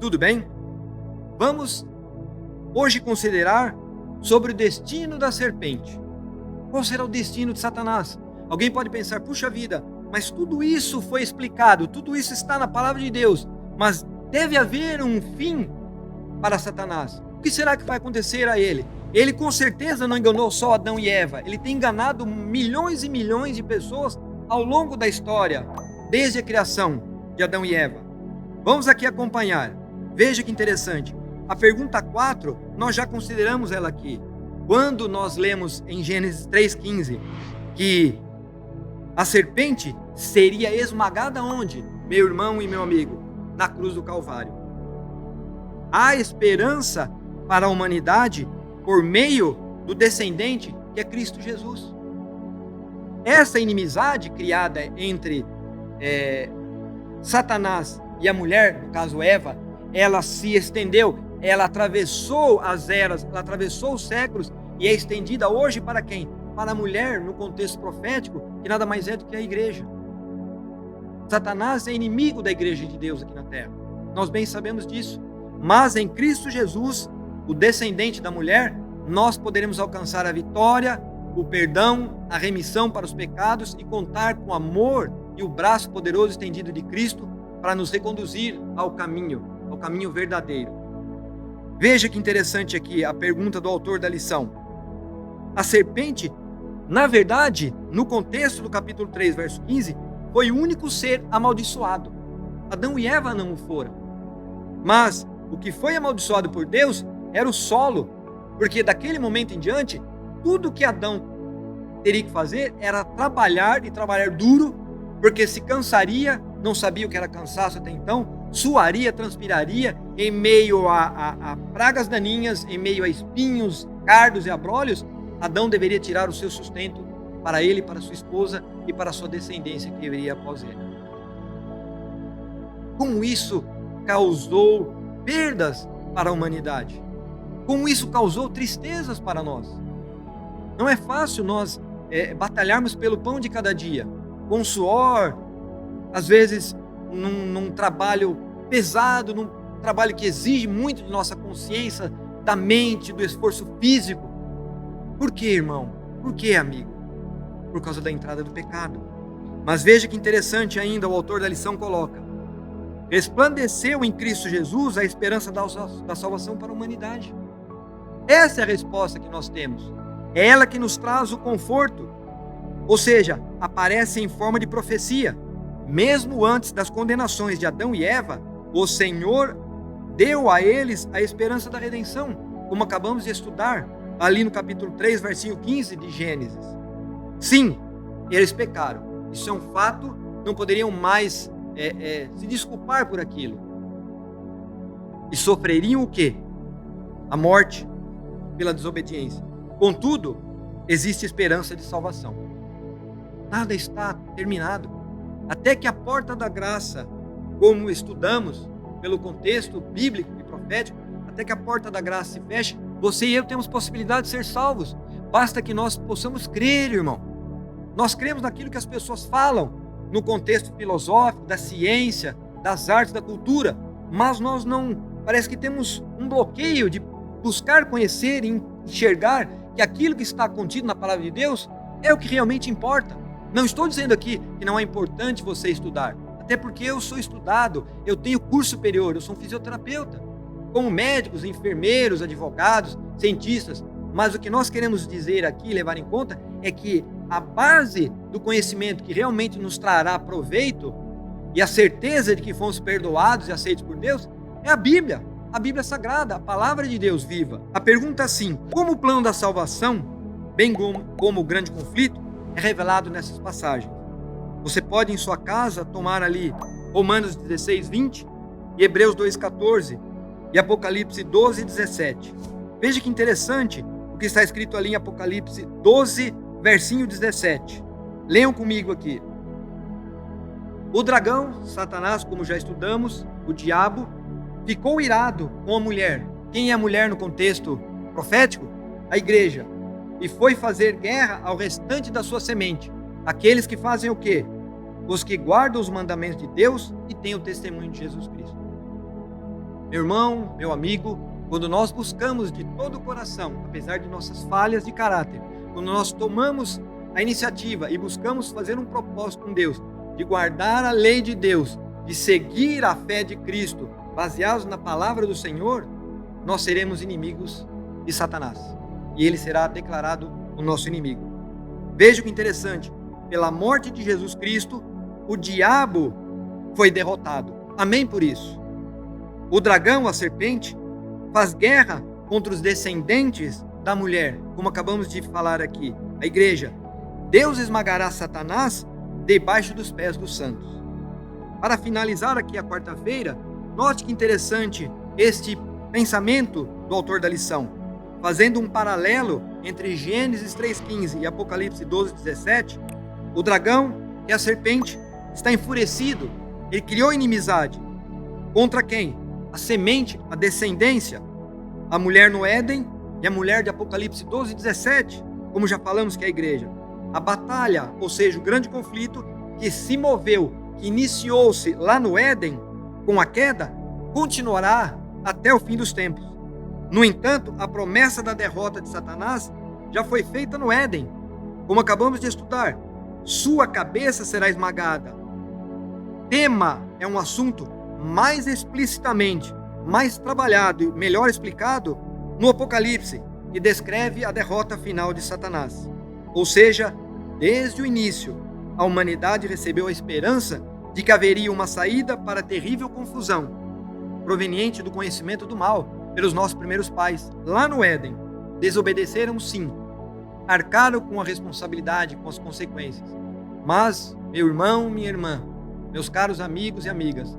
Tudo bem? Vamos hoje considerar sobre o destino da serpente. Qual será o destino de Satanás? Alguém pode pensar, puxa vida, mas tudo isso foi explicado, tudo isso está na palavra de Deus, mas deve haver um fim para Satanás. O que será que vai acontecer a ele? Ele com certeza não enganou só Adão e Eva, ele tem enganado milhões e milhões de pessoas ao longo da história, desde a criação de Adão e Eva. Vamos aqui acompanhar. Veja que interessante. A pergunta 4, nós já consideramos ela aqui. Quando nós lemos em Gênesis 3,15 que a serpente seria esmagada onde? Meu irmão e meu amigo, na cruz do Calvário. Há esperança para a humanidade por meio do descendente que é Cristo Jesus. Essa inimizade criada entre Satanás e a mulher, no caso Eva, ela se estendeu, ela atravessou as eras, ela atravessou os séculos e é estendida hoje para quem? Para a mulher, no contexto profético, que nada mais é do que a igreja. Satanás é inimigo da igreja de Deus aqui na terra. Nós bem sabemos disso. Mas em Cristo Jesus, o descendente da mulher, nós poderemos alcançar a vitória, o perdão, a remissão para os pecados e contar com o amor e o braço poderoso estendido de Cristo para nos reconduzir ao caminho verdadeiro. Veja que interessante aqui a pergunta do autor da lição. A serpente, na verdade, no contexto do capítulo 3, verso 15, foi o único ser amaldiçoado. Adão e Eva não o foram. Mas o que foi amaldiçoado por Deus era o solo, porque daquele momento em diante, tudo que Adão teria que fazer era trabalhar e trabalhar duro, porque se cansaria, não sabia o que era cansaço até então, suaria, transpiraria em meio a pragas daninhas, em meio a espinhos, cardos e abrolhos. Adão deveria tirar o seu sustento para ele, para sua esposa e para a sua descendência que viria após ele. Como isso causou perdas para a humanidade? Como isso causou tristezas para nós? Não é fácil nós batalharmos pelo pão de cada dia, com suor, às vezes num trabalho pesado, num trabalho que exige muito de nossa consciência, da mente, do esforço físico. Por que, irmão? Por que, amigo? Por causa da entrada do pecado. Mas veja que interessante ainda, o autor da lição coloca: resplandeceu em Cristo Jesus a esperança da salvação para a humanidade. Essa é a resposta que nós temos. É ela que nos traz o conforto. Ou seja, aparece em forma de profecia. Mesmo antes das condenações de Adão e Eva, o Senhor deu a eles a esperança da redenção, como acabamos de estudar ali no capítulo 3, versículo 15 de Gênesis. Sim, eles pecaram. Isso é um fato, não poderiam mais se desculpar por aquilo. E sofreriam o quê? A morte pela desobediência. Contudo, existe esperança de salvação. Nada está terminado. Até que a porta da graça, como estudamos pelo contexto bíblico e profético, até que a porta da graça se feche, você e eu temos possibilidade de ser salvos. Basta que nós possamos crer, irmão. Nós cremos naquilo que as pessoas falam, no contexto filosófico, da ciência, das artes, da cultura, mas nós não, parece que temos um bloqueio de buscar conhecer e enxergar que aquilo que está contido na palavra de Deus é o que realmente importa. Não estou dizendo aqui que não é importante você estudar, até porque eu sou estudado, eu tenho curso superior, eu sou um fisioterapeuta, como médicos, enfermeiros, advogados, cientistas, mas o que nós queremos dizer aqui, levar em conta, é que a base do conhecimento que realmente nos trará proveito e a certeza de que fomos perdoados e aceitos por Deus é a Bíblia Sagrada, a palavra de Deus viva. A pergunta assim: como o plano da salvação, bem como o grande conflito, é revelado nessas passagens? Você pode em sua casa tomar ali Romanos 16, 20 e Hebreus 2, 14 e Apocalipse 12, 17. Veja que interessante o que está escrito ali em Apocalipse 12, versinho 17. Leiam comigo aqui. O dragão, Satanás, como já estudamos, o diabo, ficou irado com a mulher. Quem é a mulher no contexto profético? A igreja. E foi fazer guerra ao restante da sua semente. Aqueles que fazem o quê? Os que guardam os mandamentos de Deus e têm o testemunho de Jesus Cristo. Meu irmão, meu amigo, quando nós buscamos de todo o coração, apesar de nossas falhas de caráter, quando nós tomamos a iniciativa e buscamos fazer um propósito com Deus, de guardar a lei de Deus, de seguir a fé de Cristo, baseados na palavra do Senhor, nós seremos inimigos de Satanás. E ele será declarado o nosso inimigo. Veja que interessante, pela morte de Jesus Cristo, o diabo foi derrotado. Amém por isso. O dragão, a serpente, faz guerra contra os descendentes da mulher, como acabamos de falar aqui. A igreja, Deus esmagará Satanás debaixo dos pés dos santos. Para finalizar aqui a quarta-feira, note que interessante este pensamento do autor da lição, fazendo um paralelo entre Gênesis 3,15 e Apocalipse 12,17, o dragão, que é a serpente, está enfurecido. Ele criou inimizade. Contra quem? A semente, a descendência, a mulher no Éden e a mulher de Apocalipse 12,17, como já falamos que é a igreja. A batalha, ou seja, o grande conflito que se moveu, que iniciou-se lá no Éden com a queda, continuará até o fim dos tempos. No entanto, a promessa da derrota de Satanás já foi feita no Éden, como acabamos de estudar. Sua cabeça será esmagada. Tema é um assunto mais explicitamente, mais trabalhado e melhor explicado no Apocalipse, que descreve a derrota final de Satanás. Ou seja, desde o início, a humanidade recebeu a esperança de que haveria uma saída para a terrível confusão, proveniente do conhecimento do mal pelos nossos primeiros pais, lá no Éden. Desobedeceram sim, arcaram com a responsabilidade, com as consequências. Mas, meu irmão, minha irmã, meus caros amigos e amigas,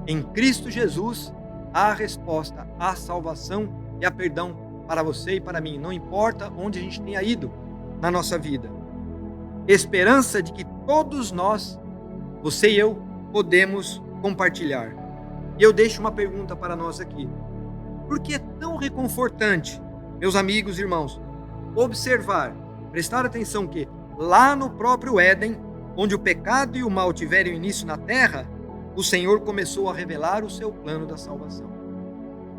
em Cristo Jesus há a resposta, há a salvação e há perdão para você e para mim, não importa onde a gente tenha ido na nossa vida. Esperança de que todos nós, você e eu, podemos compartilhar. E eu deixo uma pergunta para nós aqui. Por que é tão reconfortante, meus amigos e irmãos, observar, prestar atenção que lá no próprio Éden, onde o pecado e o mal tiveram início na terra, o Senhor começou a revelar o seu plano da salvação.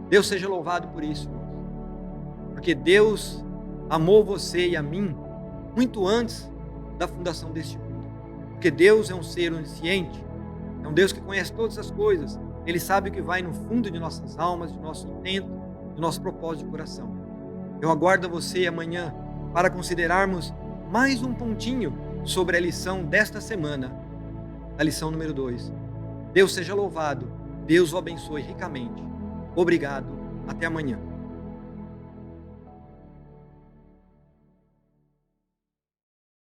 Deus seja louvado por isso, irmãos. Porque Deus amou você e a mim muito antes da fundação deste mundo. Porque Deus é um ser onisciente, é um Deus que conhece todas as coisas. Ele sabe o que vai no fundo de nossas almas, do nosso intento, do nosso propósito de coração. Eu aguardo você amanhã para considerarmos mais um pontinho sobre a lição desta semana, a lição número 2. Deus seja louvado, Deus o abençoe ricamente. Obrigado, até amanhã.